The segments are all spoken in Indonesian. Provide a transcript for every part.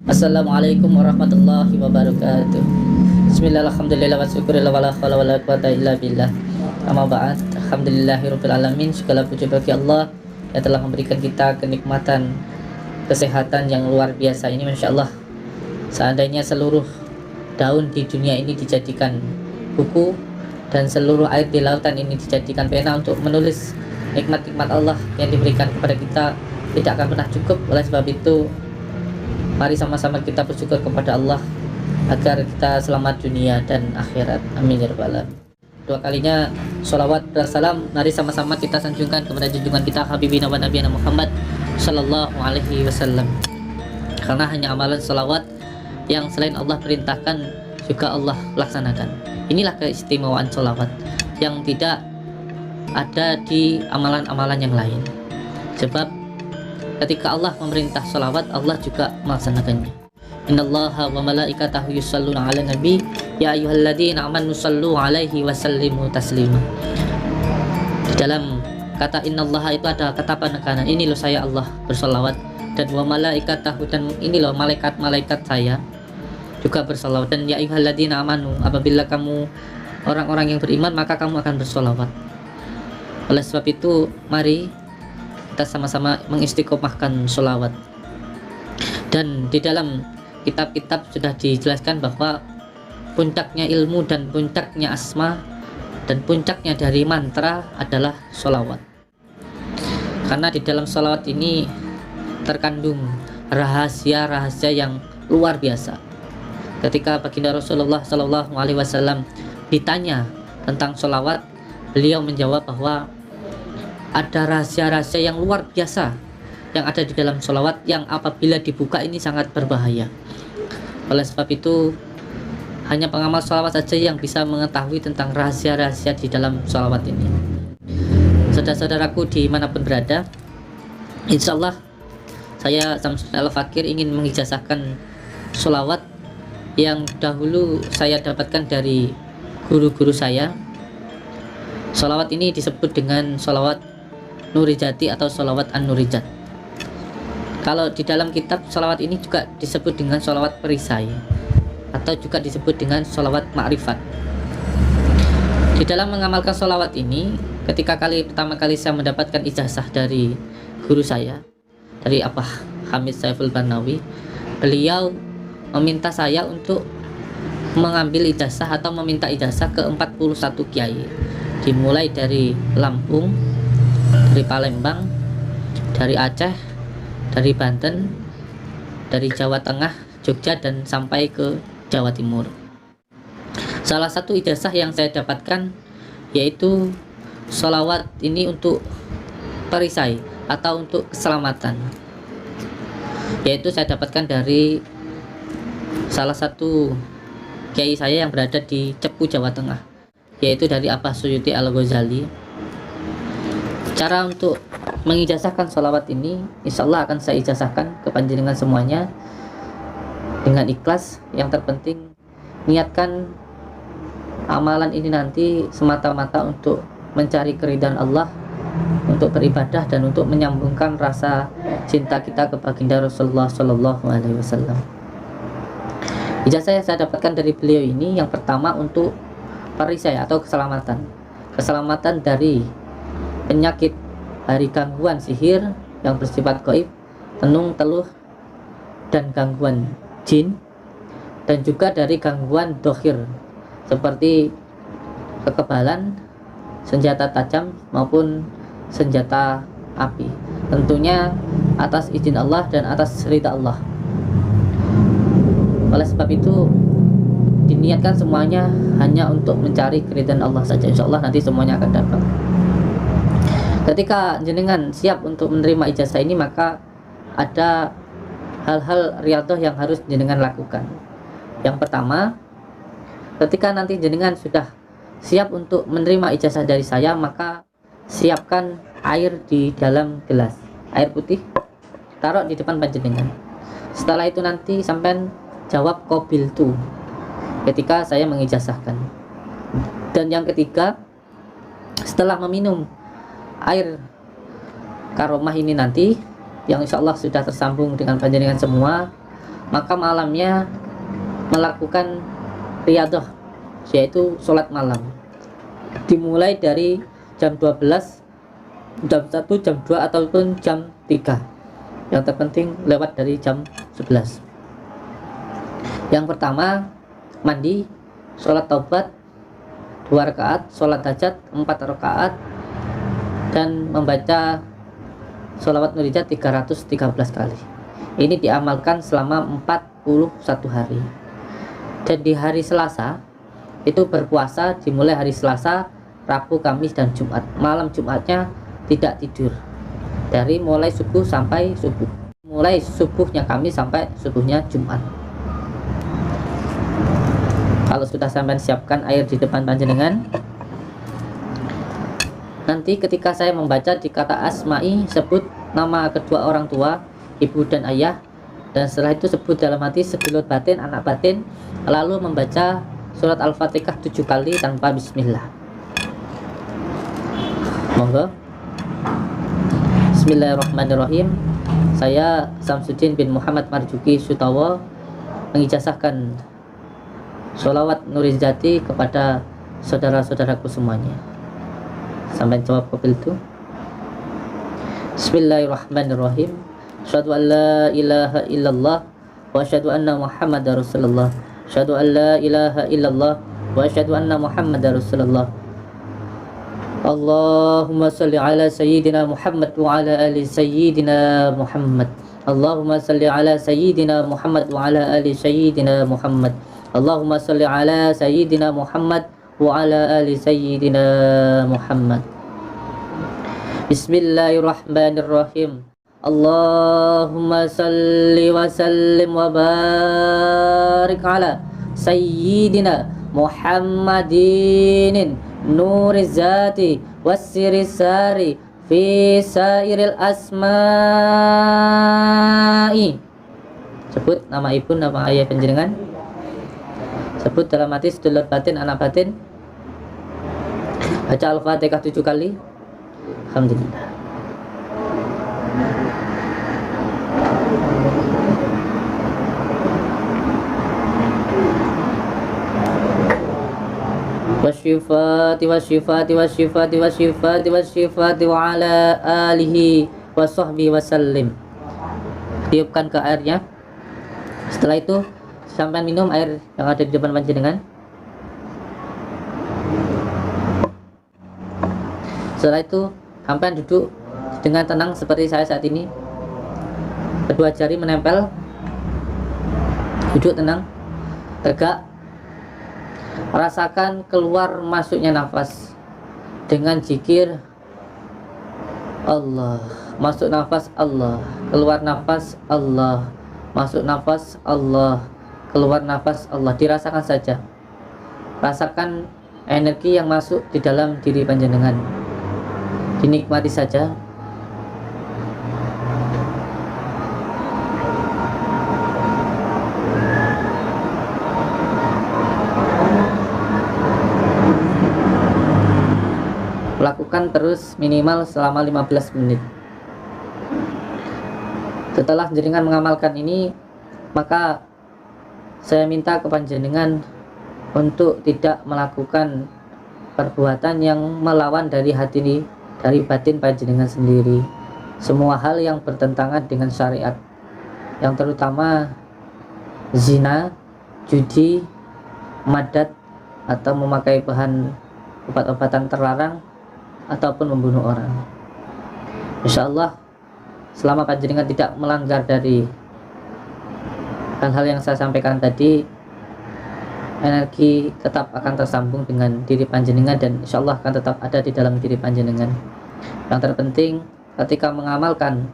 Assalamualaikum warahmatullahi wabarakatuh. Bismillah, alhamdulillah, wa syukurillah, wa la hawla wa la quwata illa billah. Amma ba'd, alhamdulillahirabbil alamin. Segala puji bagi Allah yang telah memberikan kita kenikmatan kesehatan yang luar biasa ini, Masya Allah. Seandainya seluruh daun di dunia ini dijadikan buku dan seluruh air di lautan ini dijadikan pena untuk menulis nikmat-nikmat Allah yang diberikan kepada kita, tidak akan pernah cukup. Oleh sebab itu, mari sama-sama kita bersyukur kepada Allah agar kita selamat dunia dan akhirat. Amin ya rabbal alamin. Dua kalinya sholawat dan salam mari sama-sama kita sanjungkan kepada junjungan kita Habibina wa Nabiyana Muhammad sallallahu alaihi wasallam. Karena hanya amalan sholawat yang selain Allah perintahkan juga Allah laksanakan. Inilah keistimewaan sholawat yang tidak ada di amalan-amalan yang lain. Sebab ketika Allah memerintah sholawat, Allah juga melaksanakannya. Innallaha wa malaikatahu yusholluna ala nabi ya ayyuhalladzina amanu shollu alaihi wa sallimu taslima. Di dalam kata innallaha itu ada kata penekanan. Ini loh saya Allah bersolawat, dan wa malaikatahu, dan ini loh malaikat-malaikat saya juga bersolawat. Dan ya ayyuhalladzina amanu, apabila kamu orang-orang yang beriman maka kamu akan bersolawat. Oleh sebab itu mari kita sama-sama mengistiqomahkan sholawat. Dan di dalam kitab-kitab sudah dijelaskan bahwa puncaknya ilmu dan puncaknya asma dan puncaknya dari mantra adalah sholawat. Karena di dalam sholawat ini terkandung rahasia-rahasia yang luar biasa. Ketika baginda Rasulullah Shallallahu Alaihi Wasallam ditanya tentang sholawat, beliau menjawab bahwa ada rahasia-rahasia yang luar biasa yang ada di dalam sholawat yang apabila dibuka ini sangat berbahaya. Oleh sebab itu hanya pengamal sholawat saja yang bisa mengetahui tentang rahasia-rahasia di dalam sholawat ini. Saudara-saudaraku dimanapun berada, insya Allah saya Samsudin Al-Fakir ingin mengijazahkan sholawat yang dahulu saya dapatkan dari guru-guru saya. Sholawat ini disebut dengan sholawat Nurijati atau sholawat An-Nurijat. Kalau di dalam kitab sholawat ini juga disebut dengan sholawat perisai atau juga disebut dengan sholawat ma'rifat. Di dalam mengamalkan sholawat ini, ketika pertama kali saya mendapatkan ijazah dari guru saya, dari Abah Hamid Saiful Barnawi, beliau meminta saya untuk mengambil ijazah atau meminta ijazah ke 41 kiai, dimulai dari Lampung, dari Palembang, dari Aceh, dari Banten, dari Jawa Tengah, Jogja, dan sampai ke Jawa Timur. Salah satu ijazah yang saya dapatkan yaitu sholawat ini untuk perisai atau untuk keselamatan, yaitu saya dapatkan dari salah satu kiai saya yang berada di Cepu, Jawa Tengah, yaitu dari Abah Suyuti Al-Ghazali. Cara untuk mengijazahkan sholawat ini insya Allah akan saya ijazahkan ke panjenengan semuanya dengan ikhlas. Yang terpenting niatkan amalan ini nanti semata-mata untuk mencari keridhaan Allah, untuk beribadah dan untuk menyambungkan rasa cinta kita ke baginda Rasulullah Shallallahu Alaihi Wasallam. Ijazah yang saya dapatkan dari beliau ini yang pertama untuk perisai atau keselamatan dari penyakit dari gangguan sihir yang bersifat gaib, tenung, teluh, dan gangguan jin, dan juga dari gangguan dohir seperti kekebalan, senjata tajam maupun senjata api, tentunya atas izin Allah dan atas ridha Allah. Oleh sebab itu diniatkan semuanya hanya untuk mencari keridhaan Allah saja. Insya Allah nanti semuanya akan dapat. Ketika jenengan siap untuk menerima ijazah ini, maka ada hal-hal riyadhah yang harus jenengan lakukan. Yang pertama, ketika nanti jenengan sudah siap untuk menerima ijazah dari saya, maka siapkan air di dalam gelas, air putih, taruh di depan panjenengan. Setelah itu nanti sampean jawab qabiltu ketika saya mengijazahkan. Dan yang ketiga, setelah meminum air karomah ini nanti yang insya Allah sudah tersambung dengan panjenengan semua, maka malamnya melakukan riyadhah, yaitu sholat malam, dimulai dari jam 12, jam 1, jam 2 ataupun jam 3. Yang terpenting lewat dari jam 11. Yang pertama, mandi, sholat taubat 2 rakaat, sholat hajat 4 rakaat, dan membaca sholawat nurijat 313 kali. Ini diamalkan selama 41 hari. Dan di hari Selasa itu berpuasa, dimulai hari Selasa, Rabu, Kamis, dan Jumat. Malam Jumatnya tidak tidur, dari mulai subuh sampai subuh, mulai subuhnya Kamis sampai subuhnya Jumat. Kalau sudah sampai siapkan air di depan panjenengan, nanti ketika saya membaca di kata asma'i, sebut nama kedua orang tua, ibu dan ayah, dan setelah itu sebut dalam hati sedulur batin, anak batin, lalu membaca surat Al-Fatihah 7 kali tanpa bismillah. Monggo. Bismillahirrahmanirrahim. Saya Samsuddin bin Muhammad Marjuki Sutawa mengijazahkan sholawat nurijati kepada saudara-saudaraku semuanya. Sampai jawab kopil itu. Bismillahirrahmanirrahim. Asyhadu an la ilaha illallah wa asyhadu anna Muhammadar Rasulullah. Asyhadu an la ilaha illallah wa asyhadu anna Muhammadar Rasulullah. Allahumma salli ala sayyidina Muhammad wa ala ali sayyidina Muhammad. Allahumma salli ala sayyidina Muhammad wa ala ali sayyidina Muhammad. Allahumma salli ala sayyidina Muhammad wa ala ali sayyidina Muhammad. Bismillahirrahmanirrahim. Allahumma salli wa sallim wa barik ala sayyidina Muhammadin nuriz zati wassiris sari fi sairil asma'i. Sebut nama ibu, nama ayah panjenengan. Sebut dalam hati sedulur batin, anak batin. Baca Al-Fatihah 7 kali. Alhamdulillah. Wasyifati wasyifati wasyifati wasyifati wasyifati wa ala alihi wa sahbihi wasallim. Tiupkan ke airnya. Setelah itu sampai minum air yang ada di depan panjenengan. Setelah itu sampai duduk dengan tenang seperti saya saat ini. Kedua jari menempel. Duduk tenang, tegak. Rasakan keluar masuknya nafas dengan zikir Allah. Masuk nafas Allah, keluar nafas Allah, masuk nafas Allah, keluar nafas Allah. Dirasakan saja. Rasakan energi yang masuk di dalam diri panjenengan. Dinikmati saja. Lakukan terus minimal selama 15 menit. Setelah jenengan mengamalkan ini, maka saya minta ke panjenengan untuk tidak melakukan perbuatan yang melawan dari hati ini, dari batin panjenengan sendiri. Semua hal yang bertentangan dengan syariat, yang terutama zina, judi, madat, atau memakai bahan obat-obatan terlarang, ataupun membunuh orang. Insyaallah selama panjenengan tidak melanggar dari hal-hal yang saya sampaikan tadi, energi tetap akan tersambung dengan diri panjenengan dan insyaallah akan tetap ada di dalam diri panjenengan. Yang terpenting ketika mengamalkan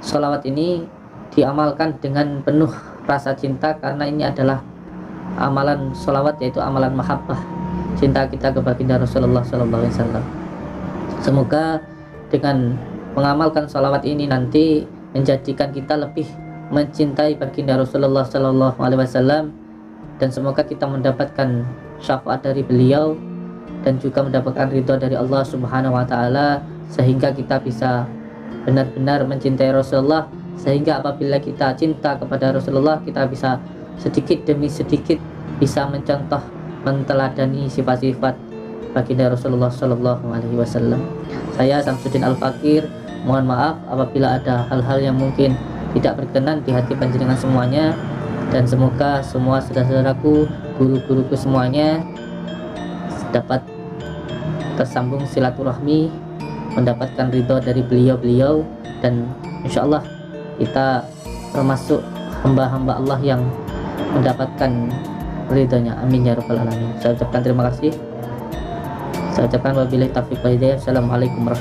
sholawat ini, diamalkan dengan penuh rasa cinta, karena ini adalah amalan sholawat, yaitu amalan mahabbah, cinta kita kepada baginda Rasulullah SAW. Semoga dengan mengamalkan sholawat ini nanti menjadikan kita lebih mencintai baginda Rasulullah SAW, dan semoga kita mendapatkan syafaat dari beliau dan juga mendapatkan ridha dari Allah Subhanahu wa Ta'ala, sehingga kita bisa benar-benar mencintai Rasulullah sehingga apabila kita cinta kepada Rasulullah, kita bisa sedikit demi sedikit bisa mencontoh, menteladani sifat-sifat baginda Rasulullah Shallallahu Alaihi Wasallam. Saya Samsudin Al-Fakir, mohon maaf apabila ada hal-hal yang mungkin tidak berkenan di hati panjenengan semuanya, dan semoga semua saudara-saudaraku, guru-guruku semuanya dapat tersambung silaturahmi, mendapatkan ridho dari beliau-beliau, dan insya Allah kita termasuk hamba-hamba Allah yang mendapatkan ridhonya. Amin ya rabbal alamin. Saya ucapkan terima kasih. Saya ucapkan wabillahi taufiq wal hidayah. Assalamualaikum warahmatullahi wabarakatuh.